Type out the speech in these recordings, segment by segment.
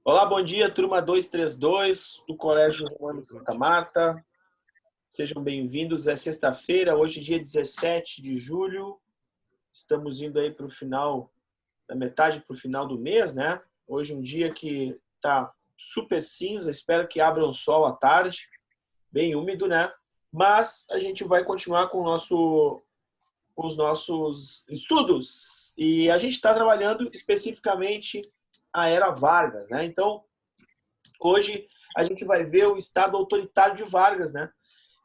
Olá, bom dia, turma 232 do Colégio Romano Santa Marta. Sejam bem-vindos. É sexta-feira, hoje dia 17 de julho. Estamos indo aí para o final, da metade para o final do mês, né? Hoje um dia que está super cinza, espero que abra um sol à tarde, bem úmido, né? Mas a gente vai continuar com os nossos estudos. E a gente está trabalhando especificamente a Era Vargas, né? Então, hoje a gente vai ver o estado autoritário de Vargas, né?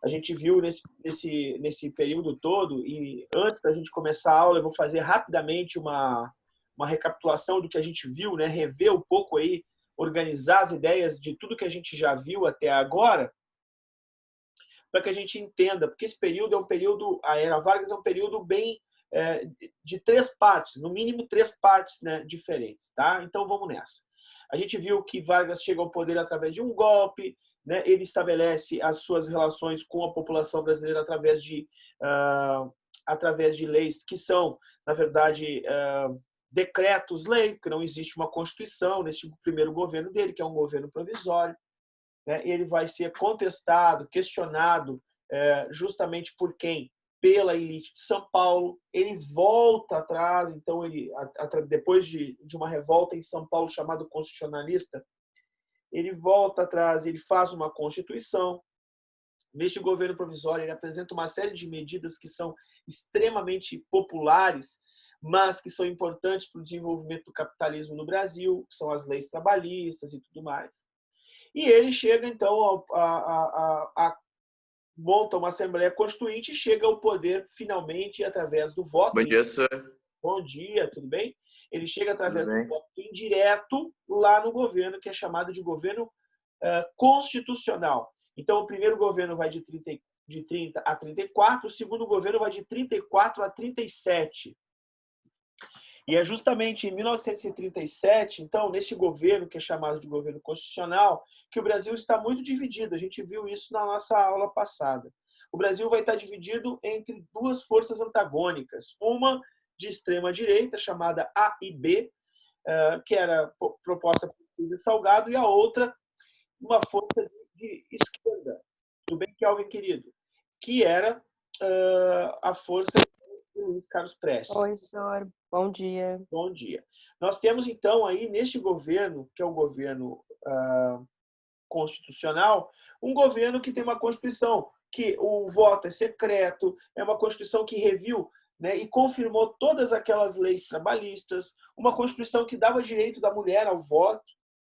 A gente viu nesse período todo, e antes da gente começar a aula, eu vou fazer rapidamente uma recapitulação do que a gente viu, né? Rever um pouco aí, organizar as ideias de tudo que a gente já viu até agora, para que a gente entenda, porque esse período é um período, a Era Vargas é um período bem de três partes, no mínimo três partes, né, diferentes, tá? Então vamos nessa. A gente viu que Vargas chega ao poder através de um golpe, né? Ele estabelece as suas relações com a população brasileira através de leis que são, na verdade, decretos-lei, porque não existe uma constituição nesse primeiro governo dele, que é um governo provisório, né? Ele vai ser contestado, questionado, justamente por quem? Pela elite de São Paulo. Ele volta atrás, então depois de uma revolta em São Paulo chamado constitucionalista, ele volta atrás, ele faz uma constituição. Neste governo provisório, ele apresenta uma série de medidas que são extremamente populares, mas que são importantes para o desenvolvimento do capitalismo no Brasil, que são as leis trabalhistas e tudo mais. E ele chega, então, monta uma Assembleia Constituinte e chega ao poder, finalmente, através do voto. Bom dia, senhor. Bom dia, tudo bem? Ele chega Tudo através do bem? voto indireto lá no governo, que é chamado de governo constitucional. Então, o primeiro governo vai de 30 a 34, o segundo governo vai de 34 a 37. E é justamente em 1937, então, nesse governo, que é chamado de governo constitucional, que o Brasil está muito dividido. A gente viu isso na nossa aula passada. O Brasil vai estar dividido entre duas forças antagônicas. Uma de extrema-direita, chamada A e B, que era proposta por Salgado, e a outra, uma força de esquerda. Tudo bem, Kelvin, querido? Que era a força de Luiz Carlos Prestes. Oi, senhor. Bom dia. Bom dia. Nós temos, então, aí, neste governo, que é o governo constitucional, um governo que tem uma Constituição, que o voto é secreto, é uma Constituição que reviu, né, e confirmou todas aquelas leis trabalhistas, uma Constituição que dava direito da mulher ao voto,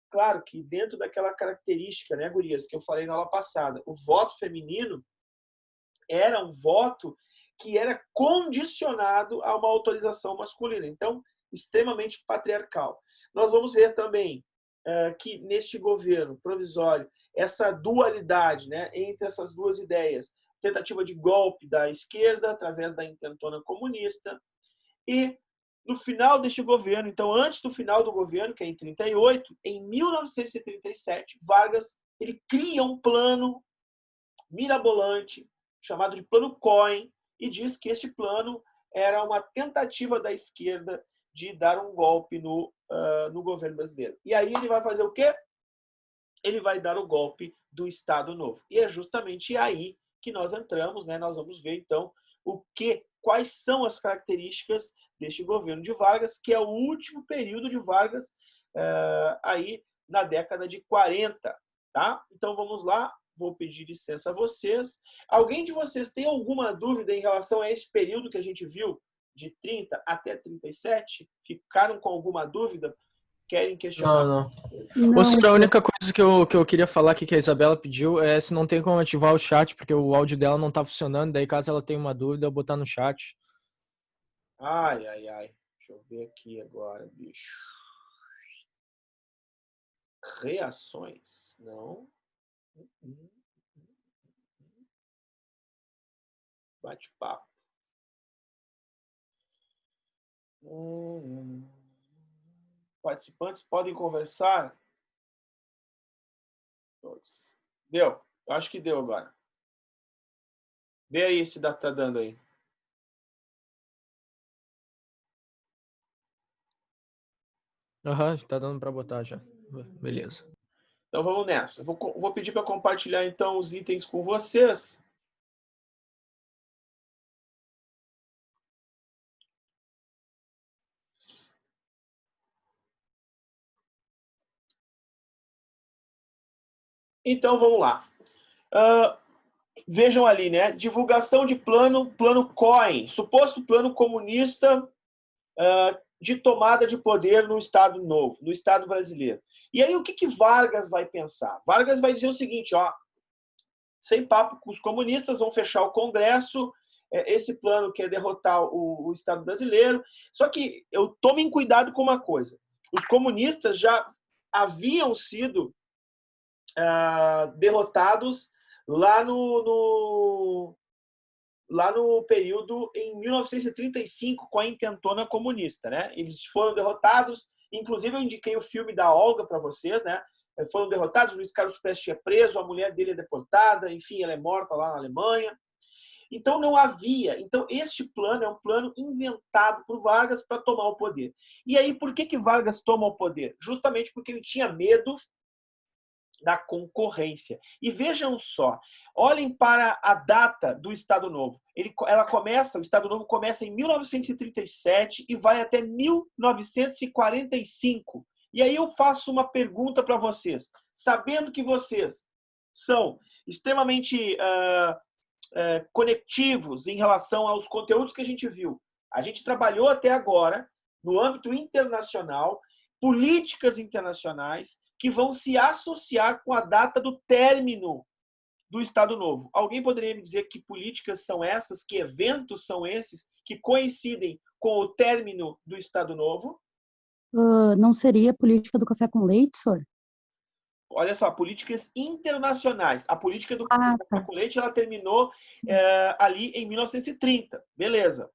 claro que dentro daquela característica, né, gurias, que eu falei na aula passada, o voto feminino era um voto que era condicionado a uma autorização masculina. Então, extremamente patriarcal. Nós vamos ver também que neste governo provisório, essa dualidade, né, entre essas duas ideias, tentativa de golpe da esquerda através da intentona comunista, e no final deste governo, então antes do final do governo, que é em 38, em 1937, Vargas ele cria um plano mirabolante chamado de Plano Cohen, e diz que esse plano era uma tentativa da esquerda de dar um golpe no governo brasileiro. E aí ele vai fazer o quê? Ele vai dar o golpe do Estado Novo. E é justamente aí que nós entramos, né? Nós vamos ver, então, quais são as características deste governo de Vargas, que é o último período de Vargas aí na década de 40. Tá? Então, vamos lá. Vou pedir licença a vocês. Alguém de vocês tem alguma dúvida em relação a esse período que a gente viu, de 30 até 37? Ficaram com alguma dúvida? Querem questionar? Não. Ô, Não, senhor, a senhor. única coisa que eu queria falar aqui que a Isabela pediu é se não tem como ativar o chat, porque o áudio dela não tá funcionando, daí caso ela tenha uma dúvida, eu botar no chat. Ai, ai, ai. Deixa eu ver aqui agora, bicho. Reações? Não. Bate-papo. Participantes podem conversar? Todos. Deu. Eu acho que deu agora. Vê aí se tá dando aí. Aham, tá dando pra botar já. Beleza. Então vamos nessa. Vou pedir para compartilhar então os itens com vocês. Então vamos lá. Vejam ali, né? Divulgação de plano Cohen, suposto plano comunista de tomada de poder no Estado Novo, no Estado brasileiro. E aí o que Vargas vai pensar? Vargas vai dizer o seguinte, ó, sem papo com os comunistas, vão fechar o Congresso, esse plano quer derrotar o Estado brasileiro. Só que tomem cuidado com uma coisa, os comunistas já haviam sido derrotados lá no período em 1935 com a intentona comunista, né? Eles foram derrotados, inclusive eu indiquei o filme da Olga para vocês, né? Foram derrotados, Luiz Carlos Prestes é preso, a mulher dele é deportada, enfim, ela é morta lá na Alemanha. Então não havia. Então este plano é um plano inventado por Vargas para tomar o poder. E aí por que Vargas toma o poder? Justamente porque ele tinha medo da concorrência. E vejam só, olhem para a data do Estado Novo. O Estado Novo começa em 1937 e vai até 1945. E aí eu faço uma pergunta para vocês. Sabendo que vocês são extremamente conectivos em relação aos conteúdos que a gente viu, a gente trabalhou até agora no âmbito internacional, políticas internacionais, que vão se associar com a data do término do Estado Novo. Alguém poderia me dizer que políticas são essas, que eventos são esses, que coincidem com o término do Estado Novo? Não seria a política do café com leite, senhor? Olha só, políticas internacionais. A política do café com leite ela terminou ali em 1930. Beleza.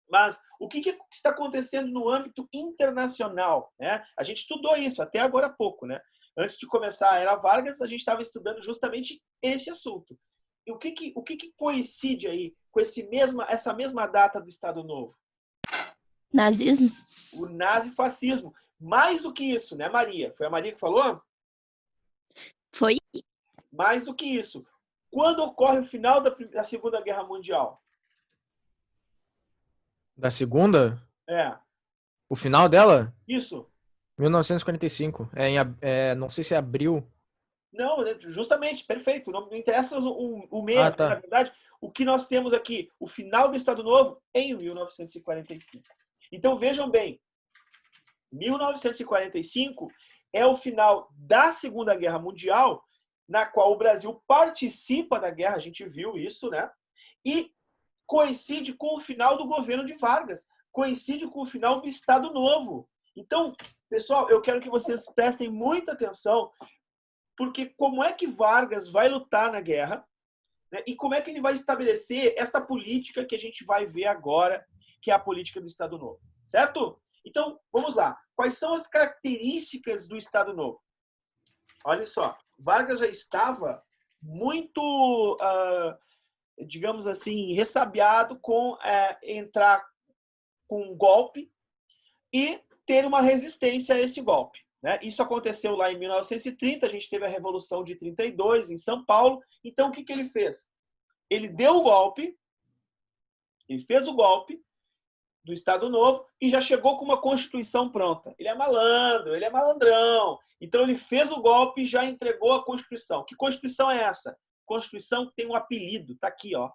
Mas o que está acontecendo no âmbito internacional? Né? A gente estudou isso até agora há pouco. Né? Antes de começar a Era Vargas, a gente estava estudando justamente este assunto. E o que coincide aí com essa mesma data do Estado Novo? Nazismo. O nazifascismo. Mais do que isso, né, Maria? Foi a Maria que falou? Foi. Mais do que isso. Quando ocorre o final da Segunda Guerra Mundial? Da segunda? É. O final dela? Isso. 1945. Não sei se é abril. Não, justamente, perfeito. Não interessa o mês. Tá. Na verdade, o que nós temos aqui, o final do Estado Novo, em 1945. Então, vejam bem, 1945 é o final da Segunda Guerra Mundial, na qual o Brasil participa da guerra, a gente viu isso, né? E coincide com o final do governo de Vargas, coincide com o final do Estado Novo. Então, pessoal, eu quero que vocês prestem muita atenção, porque como é que Vargas vai lutar na guerra, né, e como é que ele vai estabelecer essa política que a gente vai ver agora, que é a política do Estado Novo. Certo? Então, vamos lá. Quais são as características do Estado Novo? Olha só, Vargas já estava muito, digamos assim, ressabiado com entrar com um golpe e ter uma resistência a esse golpe. Né? Isso aconteceu lá em 1930, a gente teve a Revolução de 32 em São Paulo. Então, o que ele fez? Ele deu o golpe, ele fez o golpe do Estado Novo e já chegou com uma Constituição pronta. Ele é malandro, ele é malandrão. Então, ele fez o golpe e já entregou a Constituição. Que Constituição é essa? Constituição que tem um apelido, está aqui, ó.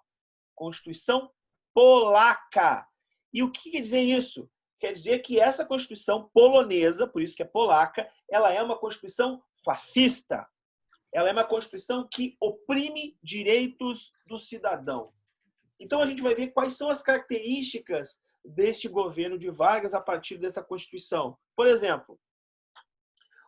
Constituição Polaca. E o que quer dizer isso? Quer dizer que essa Constituição polonesa, por isso que é polaca, ela é uma Constituição fascista. Ela é uma Constituição que oprime direitos do cidadão. Então, a gente vai ver quais são as características deste governo de Vargas a partir dessa Constituição. Por exemplo,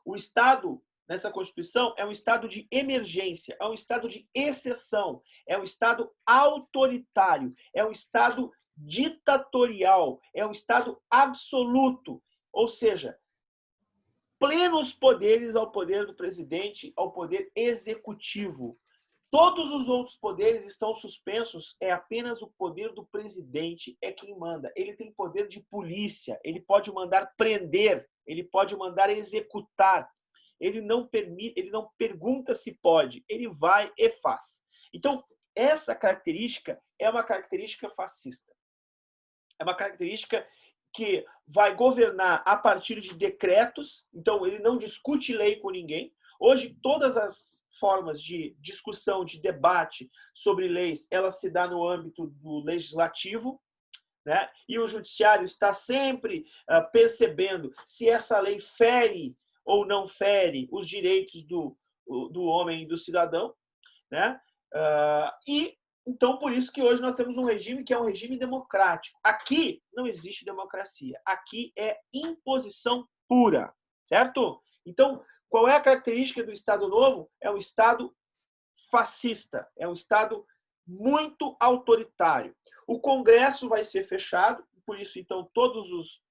o Estado, nessa Constituição, é um estado de emergência, é um estado de exceção, é um estado autoritário, é um estado ditatorial, é um estado absoluto, ou seja, plenos poderes ao poder do presidente, ao poder executivo. Todos os outros poderes estão suspensos, é apenas o poder do presidente é quem manda. Ele tem poder de polícia, ele pode mandar prender, ele pode mandar executar. ele não permite, ele não pergunta se pode, ele vai e faz. Então, essa característica é uma característica fascista. É uma característica que vai governar a partir de decretos, então ele não discute lei com ninguém. Hoje, todas as formas de discussão, de debate sobre leis, ela se dá no âmbito do legislativo, né? E o judiciário está sempre percebendo se essa lei fere ou não fere os direitos do homem e do cidadão, né? E então, por isso que hoje nós temos um regime que é um regime democrático. Aqui não existe democracia. Aqui é imposição pura, certo? Então, qual é a característica do Estado Novo? É um Estado fascista, é um Estado muito autoritário. O Congresso vai ser fechado, por isso, então, todos os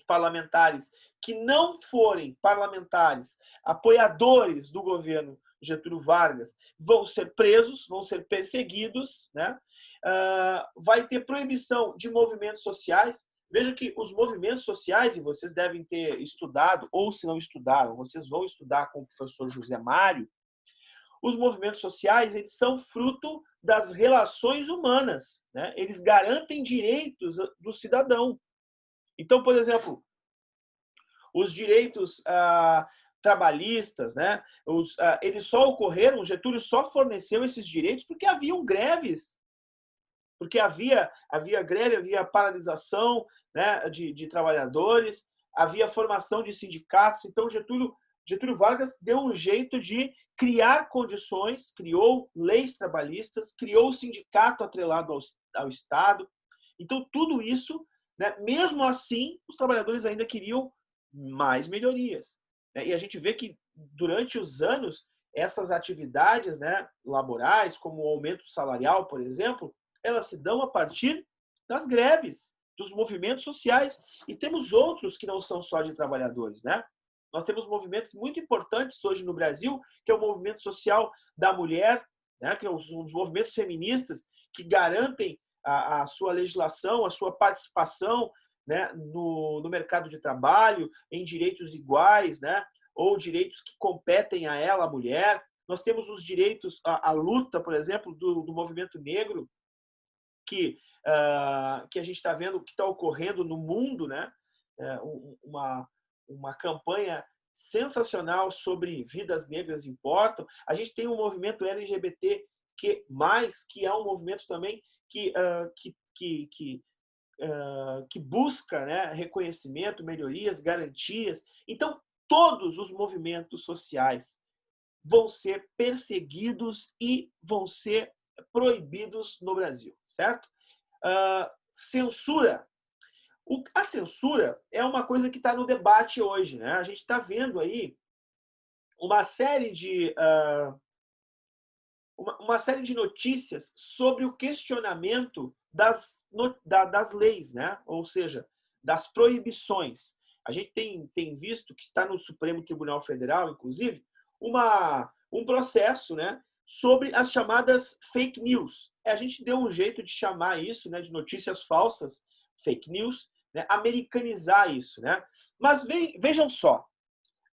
parlamentares que não forem parlamentares apoiadores do governo Getúlio Vargas vão ser presos, vão ser perseguidos, né? Vai ter proibição de movimentos sociais. Veja que os movimentos sociais, e vocês devem ter estudado, ou se não estudaram, vocês vão estudar com o professor José Mário, os movimentos sociais, eles são fruto das relações humanas, né? Eles garantem direitos do cidadão. Então, por exemplo, os direitos trabalhistas, né? Eles só ocorreram, Getúlio só forneceu esses direitos porque haviam greves, porque havia greve, havia paralisação, né, de trabalhadores, havia formação de sindicatos. Então, Getúlio Vargas deu um jeito de criar condições, criou leis trabalhistas, criou o sindicato atrelado ao Estado. Então, tudo isso, né, mesmo assim, os trabalhadores ainda queriam mais melhorias. E a gente vê que, durante os anos, essas atividades, né, laborais, como o aumento salarial, por exemplo, elas se dão a partir das greves, dos movimentos sociais. E temos outros que não são só de trabalhadores, né? Nós temos movimentos muito importantes hoje no Brasil, que é o movimento social da mulher, né, que são os movimentos feministas que garantem a sua legislação, a sua participação, né, no mercado de trabalho, em direitos iguais, né, ou direitos que competem a ela, a mulher. Nós temos os direitos, a luta, por exemplo, do movimento negro, que a gente está vendo que está ocorrendo no mundo, né, uma campanha sensacional sobre vidas negras importam. A gente tem um movimento LGBT que é um movimento também que busca, né, reconhecimento, melhorias, garantias. Então, todos os movimentos sociais vão ser perseguidos e vão ser proibidos no Brasil, certo? Censura. A censura é uma coisa que está no debate hoje, né? A gente está vendo aí uma série de notícias sobre o questionamento das leis, né? Ou seja, das proibições. A gente tem visto que está no Supremo Tribunal Federal, inclusive, um processo, né, sobre as chamadas fake news. A gente deu um jeito de chamar isso, né, de notícias falsas, fake news, né, americanizar isso, né? Mas vejam só,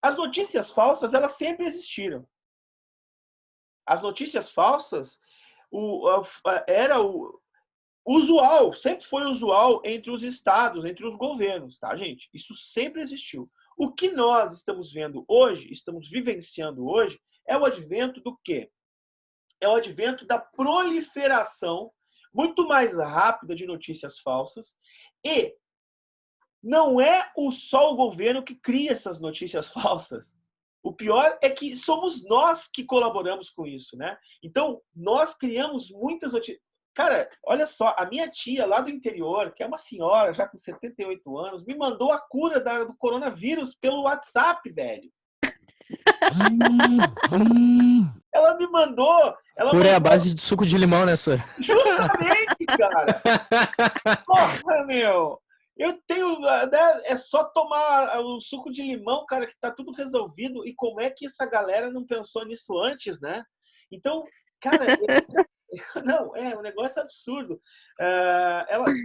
as notícias falsas, elas sempre existiram. As notícias falsas era o usual, sempre foi usual entre os estados, entre os governos, tá, gente? Isso sempre existiu. O que nós estamos vendo hoje, estamos vivenciando hoje, é o advento do quê? É o advento da proliferação muito mais rápida de notícias falsas, e não é só o governo que cria essas notícias falsas. O pior é que somos nós que colaboramos com isso, né? Então, nós criamos muitas notícias. Cara, olha só, a minha tia lá do interior, que é uma senhora já com 78 anos, me mandou a cura do coronavírus pelo WhatsApp, velho. Ela me mandou. Cura é a base de suco de limão, né, senhor? Justamente, cara. Porra, meu. Eu tenho. Né, é só tomar o suco de limão, cara, que tá tudo resolvido. E como é que essa galera não pensou nisso antes, né? Então, cara, Não, é um negócio absurdo.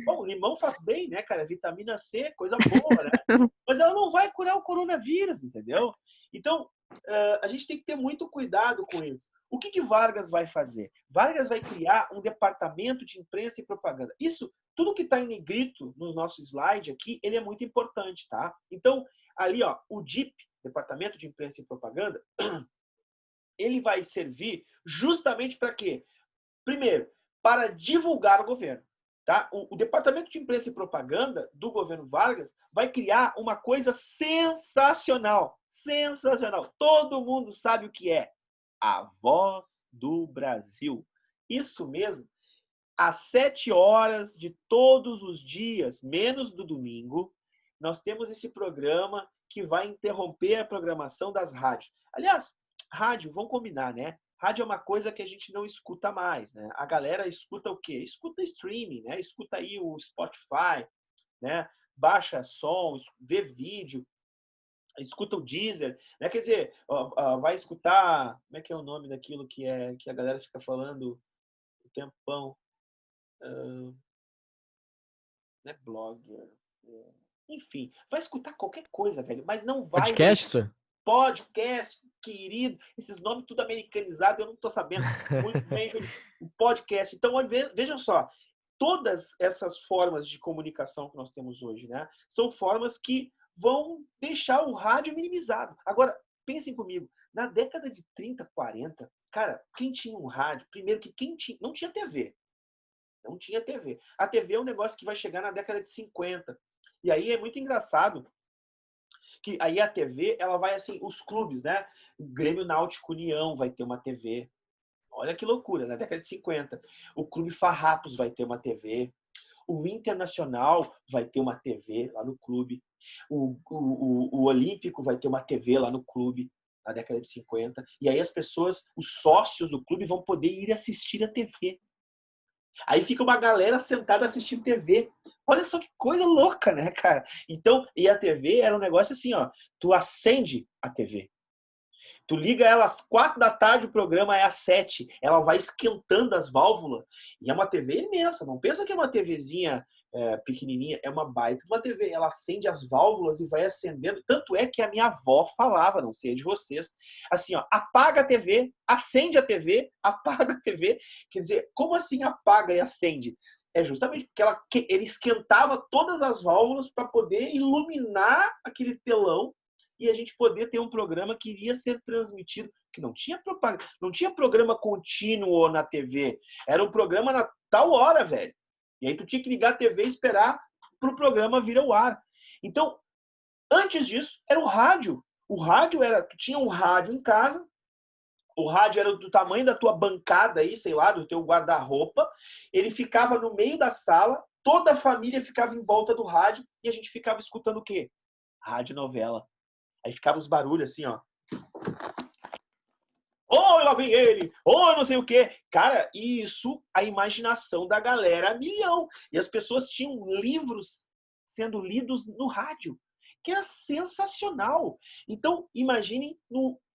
Bom, limão faz bem, né, cara? Vitamina C, coisa boa, né? Mas ela não vai curar o coronavírus, entendeu? Então, a gente tem que ter muito cuidado com isso. O que Vargas vai fazer? Vargas vai criar um departamento de imprensa e propaganda. Isso, tudo que está em negrito no nosso slide aqui, ele é muito importante, tá? Então, ali, ó, o DIP, Departamento de Imprensa e Propaganda, ele vai servir justamente para quê? Primeiro, para divulgar o governo. Tá? O Departamento de Imprensa e Propaganda do governo Vargas vai criar uma coisa sensacional. Sensacional. Todo mundo sabe o que é. A Voz do Brasil. Isso mesmo. Às 7 horas de todos os dias, menos do domingo, nós temos esse programa que vai interromper a programação das rádios. Aliás, rádio, vamos combinar, né? Rádio é uma coisa que a gente não escuta mais, né? A galera escuta o quê? Escuta streaming, né? Escuta aí o Spotify, né? Baixa som, vê vídeo, escuta o Deezer, né? Quer dizer, vai escutar, como é que é o nome daquilo que a galera fica falando o tempão? Não é blogger. Enfim, vai escutar qualquer coisa, velho, mas não vai... Podcast, senhor? Podcast, querido, esses nomes tudo americanizados, eu não estou sabendo muito bem, o podcast. Então, vejam só, todas essas formas de comunicação que nós temos hoje, né, são formas que vão deixar o rádio minimizado. Agora, pensem comigo, na década de 30, 40, cara, quem tinha um rádio, primeiro que não tinha TV. Não tinha TV. A TV é um negócio que vai chegar na década de 50. E aí é muito engraçado que aí a TV, ela vai assim, os clubes, né? O Grêmio Náutico União vai ter uma TV. Olha que loucura, na década de 50. O Clube Farrapos vai ter uma TV. O Internacional vai ter uma TV lá no clube. O Olímpico vai ter uma TV lá no clube, na década de 50. E aí as pessoas, os sócios do clube, vão poder ir assistir a TV. Aí fica uma galera sentada assistindo TV. Olha só que coisa louca, né, cara? Então, e a TV era um negócio assim, ó. Tu acende a TV. Tu liga ela às 4 da tarde, o programa é às 7. Ela vai esquentando as válvulas. E é uma TV imensa. Não pensa que é uma TVzinha pequenininha. É uma baita uma TV. Ela acende as válvulas e vai acendendo. Tanto é que a minha avó falava, não sei de vocês, assim, ó, apaga a TV, acende a TV, apaga a TV. Quer dizer, como assim apaga e acende? É justamente porque ele esquentava todas as válvulas para poder iluminar aquele telão e a gente poder ter um programa que iria ser transmitido, que não tinha propaganda, não tinha programa contínuo na TV. Era um programa na tal hora, velho. E aí tu tinha que ligar a TV e esperar para o programa vir ao ar. Então, antes disso, era o rádio. O rádio era... Tu tinha um rádio em casa, o rádio era do tamanho da tua bancada aí, sei lá, do teu guarda-roupa. Ele ficava no meio da sala, toda a família ficava em volta do rádio e a gente ficava escutando o quê? Rádio novela. Aí ficava os barulhos assim, ó. Oi, lá vem ele! Oi, não sei o quê. Cara, isso, a imaginação da galera a milhão. E as pessoas tinham livros sendo lidos no rádio, que era sensacional. Então, imaginem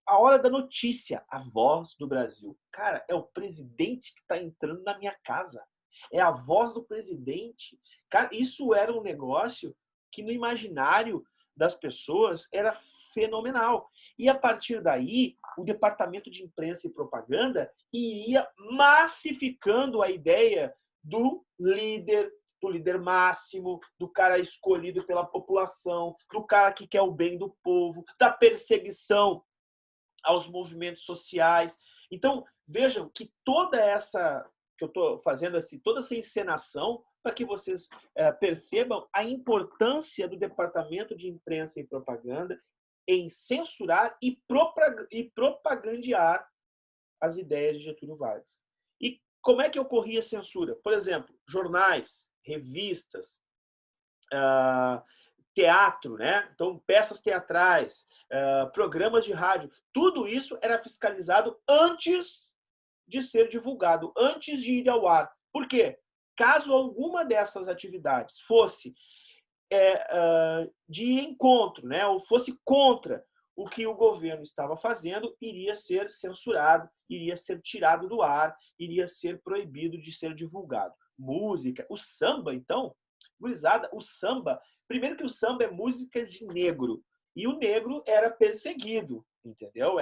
a hora da notícia, a Voz do Brasil. Cara, é o presidente que está entrando na minha casa. É a voz do presidente. Cara, isso era um negócio que no imaginário das pessoas era fenomenal. E a partir daí, o Departamento de Imprensa e Propaganda iria massificando a ideia do líder máximo, do cara escolhido pela população, do cara que quer o bem do povo, da perseguição aos movimentos sociais. Então, vejam que toda essa que eu estou fazendo assim, toda essa encenação para que vocês percebam a importância do Departamento de Imprensa e Propaganda em censurar e propagandear as ideias de Getúlio Vargas. E como é que ocorria a censura? Por exemplo, jornais, revistas, teatro, né? Então, peças teatrais, programas de rádio, tudo isso era fiscalizado antes de ser divulgado, antes de ir ao ar. Por quê? Caso alguma dessas atividades fosse de encontro, né, ou fosse contra o que o governo estava fazendo iria ser censurado, iria ser tirado do ar, iria ser proibido de ser divulgado. Música, o samba, então, gurizada, o samba, primeiro que o samba é música de negro, e o negro era perseguido, entendeu?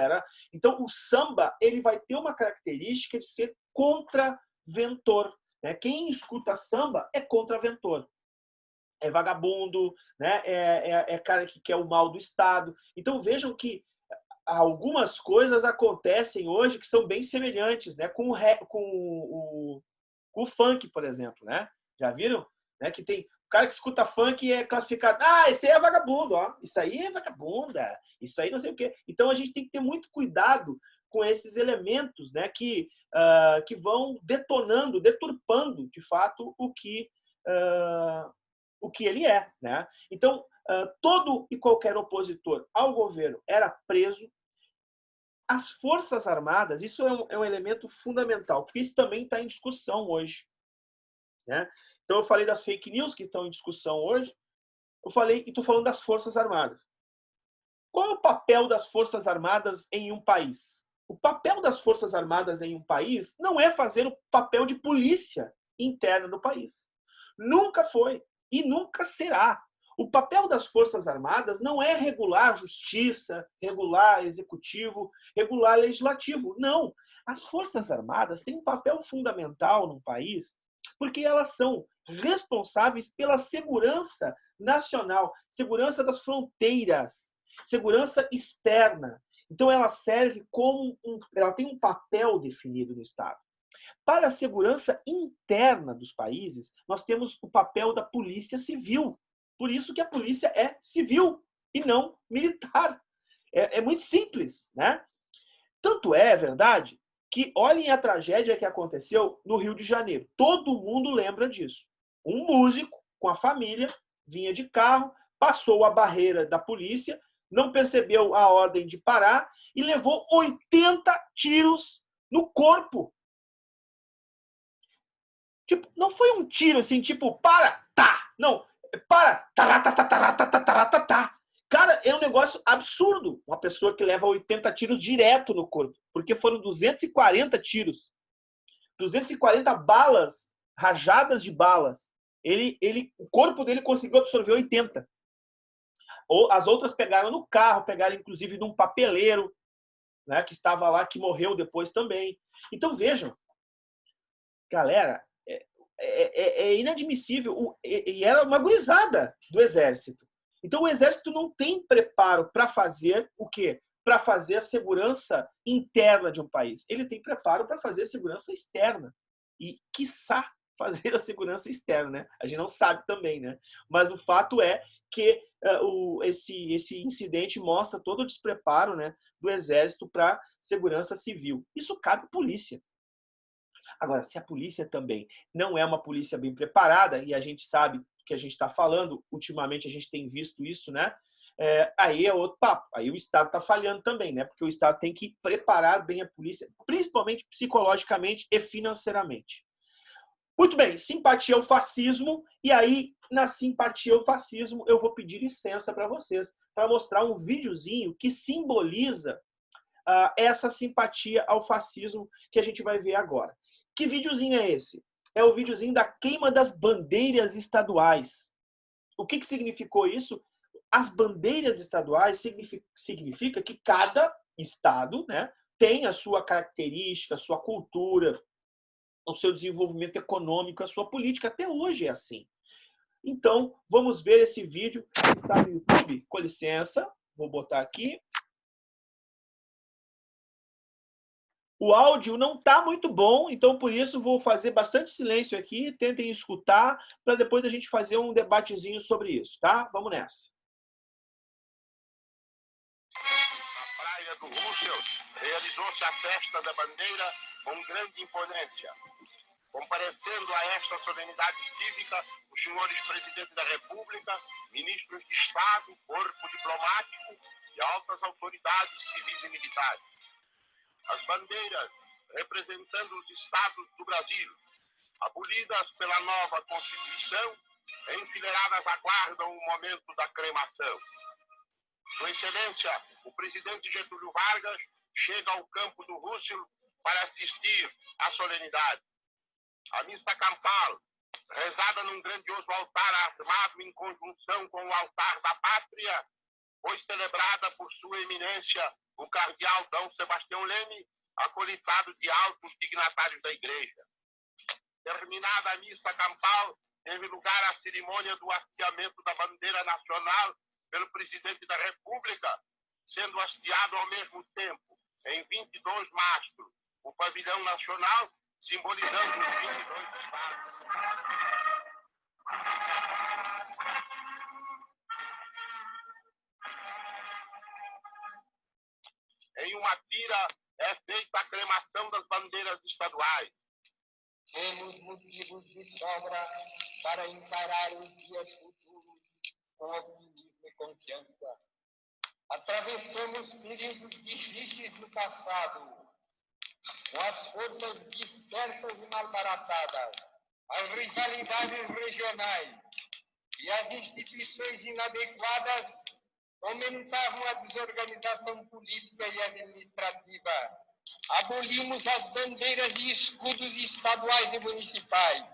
Então, o samba ele vai ter uma característica de ser contraventor, né? Quem escuta samba é contraventor. É vagabundo, né? É cara que quer o mal do Estado. Então vejam que algumas coisas acontecem hoje que são bem semelhantes, né? Com o funk, por exemplo, né? Já viram? Né? Que tem o cara que escuta funk e é classificado, esse aí é vagabundo, ó. Isso aí é vagabunda, isso aí não sei o quê. Então a gente tem que ter muito cuidado com esses elementos, né? Que vão detonando, deturpando, de fato, o que ele é, né? Então, todo e qualquer opositor ao governo era preso. As Forças Armadas, isso é um elemento fundamental, porque isso também está em discussão hoje, né? Então, eu falei das fake news que estão em discussão hoje, eu falei e estou falando das Forças Armadas. Qual é o papel das Forças Armadas em um país? O papel das Forças Armadas em um país não é fazer o papel de polícia interna no país. Nunca foi. E nunca será. O papel das Forças Armadas não é regular a justiça, regular executivo, regular legislativo. Não. As Forças Armadas têm um papel fundamental no país porque elas são responsáveis pela segurança nacional, segurança das fronteiras, segurança externa. Então ela serve como ela tem um papel definido no Estado. Para a segurança interna dos países, nós temos o papel da polícia civil. Por isso que a polícia é civil e não militar. É muito simples, né? Tanto é verdade que olhem a tragédia que aconteceu no Rio de Janeiro. Todo mundo lembra disso. Um músico com a família vinha de carro, passou a barreira da polícia, não percebeu a ordem de parar e levou 80 tiros no corpo. Tipo, não foi um tiro assim, tipo, para, tá! Não, para, tá. Cara, é um negócio absurdo. Uma pessoa que leva 80 tiros direto no corpo. Porque foram 240 tiros. 240 balas, rajadas de balas. O corpo dele conseguiu absorver 80. As outras pegaram no carro, pegaram inclusive num papeleiro, né, que estava lá, que morreu depois também. Então vejam, galera, é inadmissível. E era uma gurizada do Exército. Então, o Exército não tem preparo para fazer o quê? Para fazer a segurança interna de um país. Ele tem preparo para fazer a segurança externa. E, quiçá, fazer a segurança externa, né? A gente não sabe também, né? Mas o fato é que esse incidente mostra todo o despreparo, né, do Exército para segurança civil. Isso cabe à polícia. Agora, se a polícia também não é uma polícia bem preparada, e a gente sabe que a gente está falando, ultimamente a gente tem visto isso, né? Aí é outro papo. Aí o Estado está falhando também, né? Porque o Estado tem que preparar bem a polícia, principalmente psicologicamente e financeiramente. Muito bem, simpatia ao fascismo. E aí, na simpatia ao fascismo, eu vou pedir licença para vocês para mostrar um videozinho que simboliza essa simpatia ao fascismo que a gente vai ver agora. Que videozinho é esse? É o videozinho da queima das bandeiras estaduais. O que significou isso? As bandeiras estaduais significa que cada estado, né, tem a sua característica, a sua cultura, o seu desenvolvimento econômico, a sua política. Até hoje é assim. Então, vamos ver esse vídeo que está no YouTube. Com licença, vou botar aqui. O áudio não está muito bom, então por isso vou fazer bastante silêncio aqui, tentem escutar, para depois a gente fazer um debatezinho sobre isso, tá? Vamos nessa. Na praia do Roosevelt, realizou-se a festa da bandeira com grande imponência. Comparecendo a esta solenidade cívica, os senhores presidentes da República, ministros de Estado, corpo diplomático e altas autoridades civis e militares. As bandeiras representando os estados do Brasil, abolidas pela nova Constituição, enfileiradas aguardam o momento da cremação. Sua Excelência, o presidente Getúlio Vargas chega ao campo do Rússio para assistir à solenidade. A missa campal, rezada num grandioso altar armado em conjunção com o altar da pátria, foi celebrada por sua eminência, o cardeal D. Sebastião Leme, acolitado de altos dignatários da Igreja. Terminada a missa campal, teve lugar a cerimônia do hasteamento da bandeira nacional pelo presidente da República, sendo hasteado ao mesmo tempo, em 22 mastros, o pavilhão nacional, simbolizando os 22 estados. Em uma tira é feita a cremação das bandeiras estaduais. Temos motivos de sobra para encarar os dias futuros com optimismo e confiança. Atravessamos períodos difíceis no passado, com as forças dispersas e malbaratadas, as rivalidades regionais e as instituições inadequadas aumentavam a desorganização política e administrativa. Abolimos as bandeiras e escudos estaduais e municipais,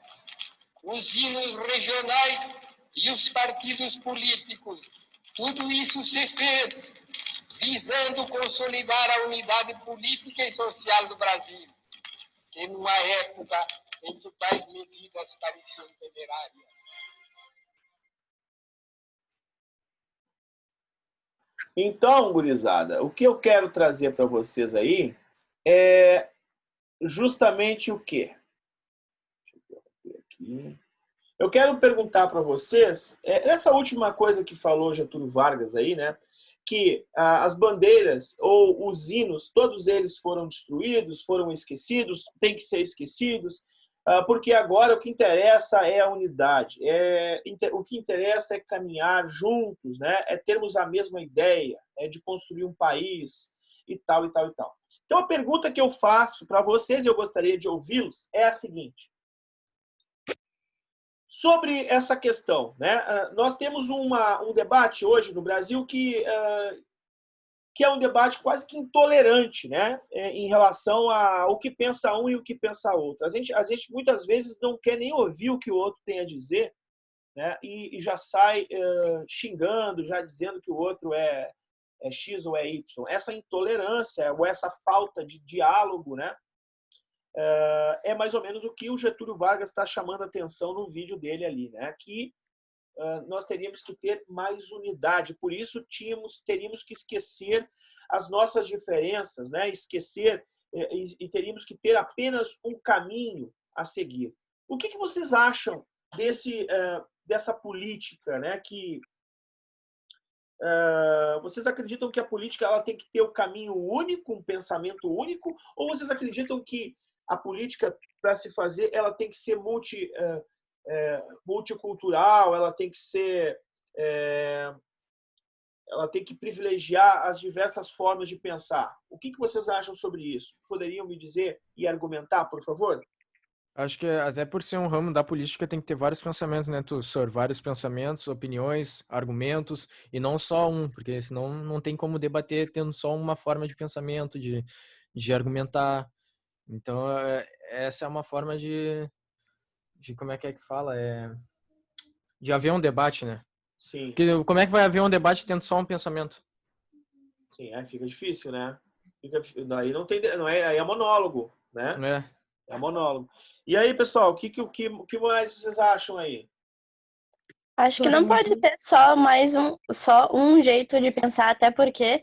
os hinos regionais e os partidos políticos. Tudo isso se fez visando consolidar a unidade política e social do Brasil, em uma época em que tais medidas pareciam temerárias. Então, gurizada, o que eu quero trazer para vocês aí é justamente o quê? Deixa eu ver aqui. Eu quero perguntar para vocês, essa última coisa que falou Getúlio Vargas aí, né? Que as bandeiras ou os hinos, todos eles foram destruídos, foram esquecidos, têm que ser esquecidos, porque agora o que interessa é a unidade, o que interessa é caminhar juntos, né? É termos a mesma ideia, é de construir um país e tal, e tal, e tal. Então a pergunta que eu faço para vocês, e eu gostaria de ouvi-los, é a seguinte. Sobre essa questão, né? Nós temos um debate hoje no Brasil que é um debate quase que intolerante, né? Em relação ao que pensa um e o que pensa outro. A gente muitas vezes não quer nem ouvir o que o outro tem a dizer, né? E já sai xingando, já dizendo que o outro é X ou é Y. Essa intolerância ou essa falta de diálogo, né? É mais ou menos o que o Getúlio Vargas está chamando a atenção no vídeo dele ali, né? Que nós teríamos que ter mais unidade, por isso teríamos que esquecer as nossas diferenças, né? Esquecer e teríamos que ter apenas um caminho a seguir. O que vocês acham dessa política, né? Que vocês acreditam que a política ela tem que ter o caminho único, um pensamento único, ou vocês acreditam que a política, para se fazer, ela tem que ser multicultural, ela tem que ser, ela tem que privilegiar as diversas formas de pensar? O que vocês acham sobre isso? Poderiam me dizer e argumentar, por favor? Acho que até por ser um ramo da política tem que ter vários pensamentos, né, Tussor? Vários pensamentos, opiniões, argumentos, e não só um, porque senão não tem como debater tendo só uma forma de pensamento, de argumentar. Então, essa é uma forma de como é que fala? De haver um debate, né? Sim. Porque como é que vai haver um debate tendo só um pensamento? Sim, fica difícil, né? Daí não tem, aí é monólogo, né? É monólogo. E aí, pessoal, o que mais vocês acham aí? Acho que não pode ter só um jeito de pensar, até porque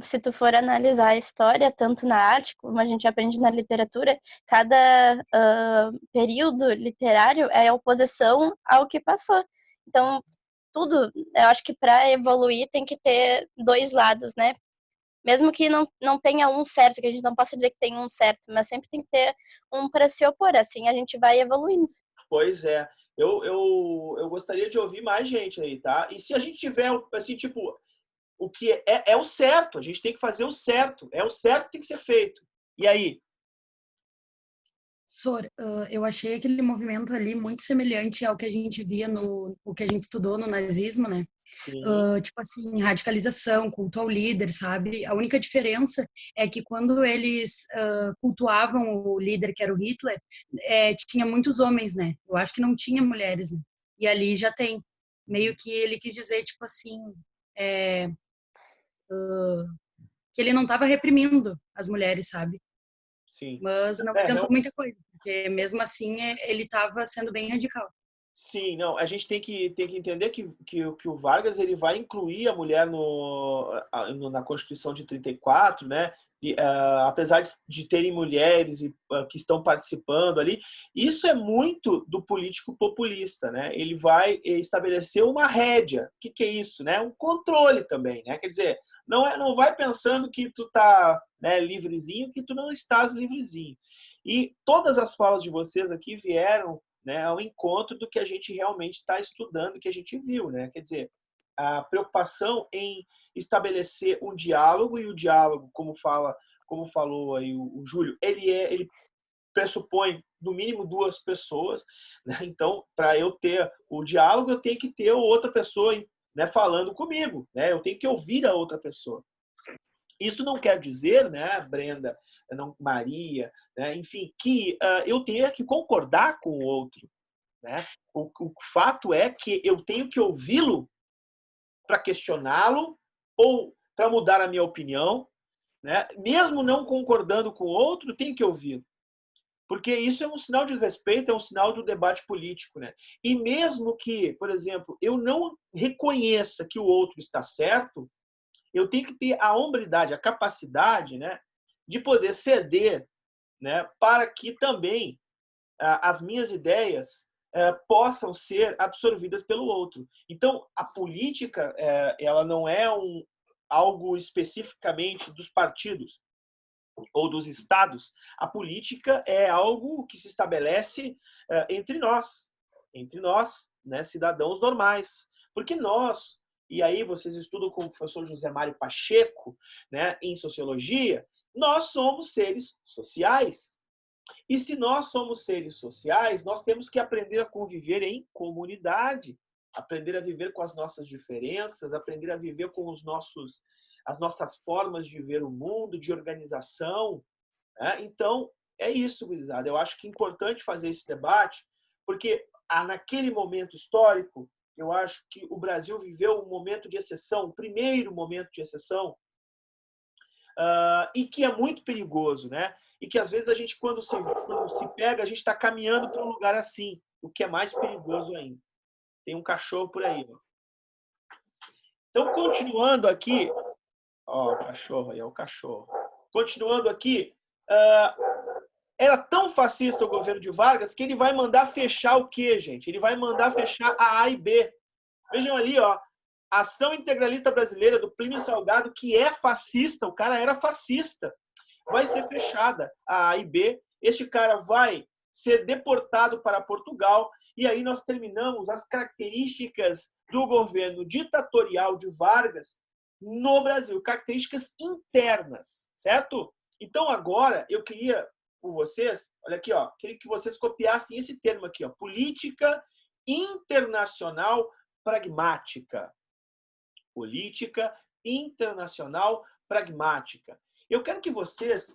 se tu for analisar a história, tanto na arte como a gente aprende na literatura, cada período literário é oposição ao que passou. Então, tudo, eu acho que para evoluir tem que ter dois lados, né? Mesmo que não tenha um certo, que a gente não possa dizer que tem um certo, mas sempre tem que ter um para se opor, assim a gente vai evoluindo. Pois é. Eu gostaria de ouvir mais gente aí, tá? E se a gente tiver, assim, tipo, o que é o certo, a gente tem que fazer o certo. É o certo que tem que ser feito. E aí? Sor, eu achei aquele movimento ali muito semelhante ao que a gente via o que a gente estudou no nazismo, né? Sim, Tipo assim, radicalização, culto ao líder, sabe? A única diferença é que quando eles cultuavam o líder, que era o Hitler, tinha muitos homens, né? Eu acho que não tinha mulheres, né? E ali já tem. Meio que ele quis dizer, tipo assim, é, que ele não estava reprimindo as mulheres, sabe? sim. Mas não É, adiantou não, muita coisa, porque mesmo assim ele estava sendo bem radical. sim, não, a gente tem que entender que o Vargas ele vai incluir a mulher na Constituição de 34, né? E, apesar de terem mulheres que estão participando ali, isso é muito do político populista, né? Ele vai estabelecer uma rédea. O que é isso, né? Um controle também, né? Quer dizer, não vai pensando que tu tá, né, livrezinho, que tu não estás livrezinho. E todas as falas de vocês aqui vieram, né, ao encontro do que a gente realmente está estudando, que a gente viu, né? Quer dizer, a preocupação em estabelecer um diálogo, e o diálogo, como falou aí o Júlio, ele pressupõe no mínimo duas pessoas, né? Então, para eu ter o diálogo, eu tenho que ter outra pessoa, né, falando comigo, né? Eu tenho que ouvir a outra pessoa. Isso não quer dizer, né, Brenda, não, Maria, né, enfim, que eu tenha que concordar com o outro. Né? O fato é que eu tenho que ouvi-lo para questioná-lo ou para mudar a minha opinião. Né? Mesmo não concordando com o outro, eu tenho que ouvi-lo. Porque isso é um sinal de respeito, é um sinal do debate político. Né? E mesmo que, por exemplo, eu não reconheça que o outro está certo, eu tenho que ter a hombridade, a capacidade, né, de poder ceder, né, para que também as minhas ideias possam ser absorvidas pelo outro. Então, a política ela não é algo especificamente dos partidos ou dos estados. A política é algo que se estabelece entre nós, né, cidadãos normais. Porque nós, e aí vocês estudam com o professor José Mário Pacheco, né, em sociologia, nós somos seres sociais. E se nós somos seres sociais, nós temos que aprender a conviver em comunidade, aprender a viver com as nossas diferenças, aprender a viver com as nossas formas de ver o mundo, de organização. Né? Então, é isso, gurizada. Eu acho que é importante fazer esse debate, porque naquele momento histórico, eu acho que o Brasil viveu um momento de exceção, o primeiro momento de exceção, e que é muito perigoso, né? E que às vezes a gente, quando se pega, a gente está caminhando para um lugar assim, o que é mais perigoso ainda. Tem um cachorro por aí. Ó. Então, continuando aqui, ó, o cachorro aí, é o cachorro. Continuando aqui, era tão fascista o governo de Vargas que ele vai mandar fechar o quê, gente? Ele vai mandar fechar a A e B. Vejam ali, ó, Ação Integralista Brasileira, do Plínio Salgado, que é fascista, o cara era fascista, vai ser fechada a A e B. Este cara vai ser deportado para Portugal, e aí nós terminamos as características do governo ditatorial de Vargas no Brasil, características internas, certo? Então agora eu queria, com vocês, olha aqui, ó, queria que vocês copiassem esse termo aqui, ó, política internacional pragmática. Política internacional pragmática. Eu quero que vocês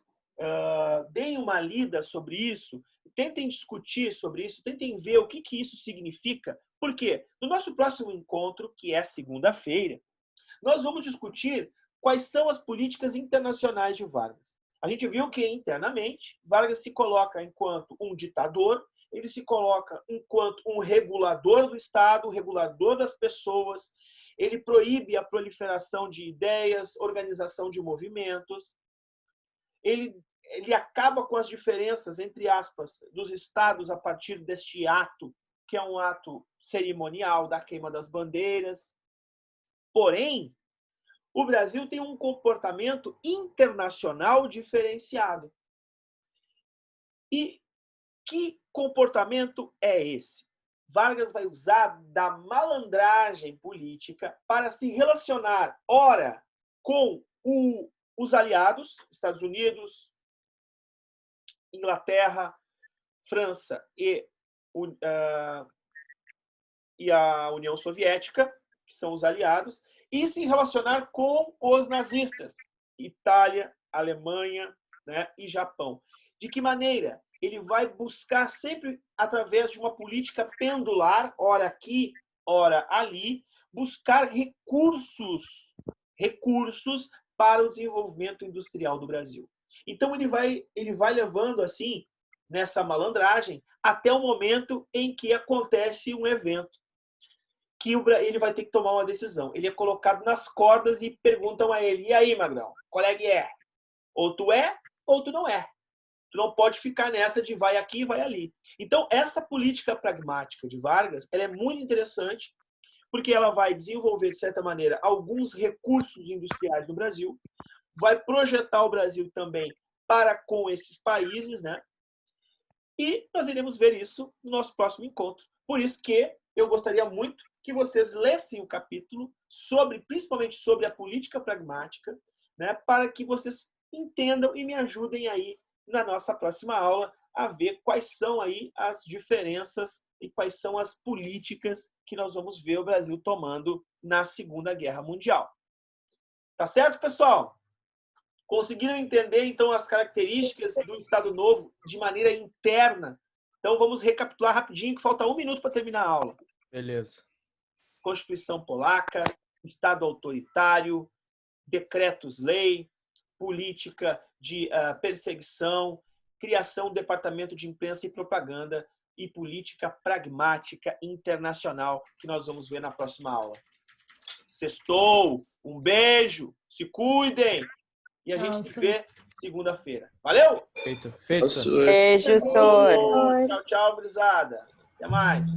deem uma lida sobre isso, tentem discutir sobre isso, tentem ver o que isso significa. Por quê? No nosso próximo encontro, que é segunda-feira, nós vamos discutir quais são as políticas internacionais de Vargas. A gente viu que, internamente, Vargas se coloca enquanto um ditador, ele se coloca enquanto um regulador do Estado, regulador das pessoas, ele proíbe a proliferação de ideias, organização de movimentos, ele acaba com as diferenças, entre aspas, dos estados a partir deste ato, que é um ato cerimonial da queima das bandeiras. Porém, o Brasil tem um comportamento internacional diferenciado. E que comportamento é esse? Vargas vai usar da malandragem política para se relacionar, ora, com os aliados, Estados Unidos, Inglaterra, França e a União Soviética, que são os aliados, e se relacionar com os nazistas, Itália, Alemanha, né, e Japão. De que maneira? Ele vai buscar sempre, através de uma política pendular, ora aqui, ora ali, buscar recursos para o desenvolvimento industrial do Brasil. Então, ele vai levando, assim, nessa malandragem, até o momento em que acontece um evento, que ele vai ter que tomar uma decisão. Ele é colocado nas cordas e perguntam a ele, e aí, Magrão, qual é que é? Ou tu não é. Tu não pode ficar nessa de vai aqui, vai ali. Então, essa política pragmática de Vargas, ela é muito interessante, porque ela vai desenvolver, de certa maneira, alguns recursos industriais no Brasil, vai projetar o Brasil também para com esses países, né? E nós iremos ver isso no nosso próximo encontro. Por isso que eu gostaria muito que vocês lessem o capítulo, principalmente sobre a política pragmática, né? Para que vocês entendam e me ajudem aí na nossa próxima aula a ver quais são aí as diferenças e quais são as políticas que nós vamos ver o Brasil tomando na Segunda Guerra Mundial. Tá certo, pessoal? Conseguiram entender, então, as características do Estado Novo de maneira interna? Então, vamos recapitular rapidinho, que falta 1 minuto para terminar a aula. Beleza. Constituição polaca, Estado autoritário, decretos-lei, política de perseguição, criação do Departamento de Imprensa e Propaganda e política pragmática internacional, que nós vamos ver na próxima aula. Sextou! Um beijo! Se cuidem! E a gente se vê segunda-feira. Valeu? Feito. Beijo, senhor. Tchau, tchau, gurizada. Até mais.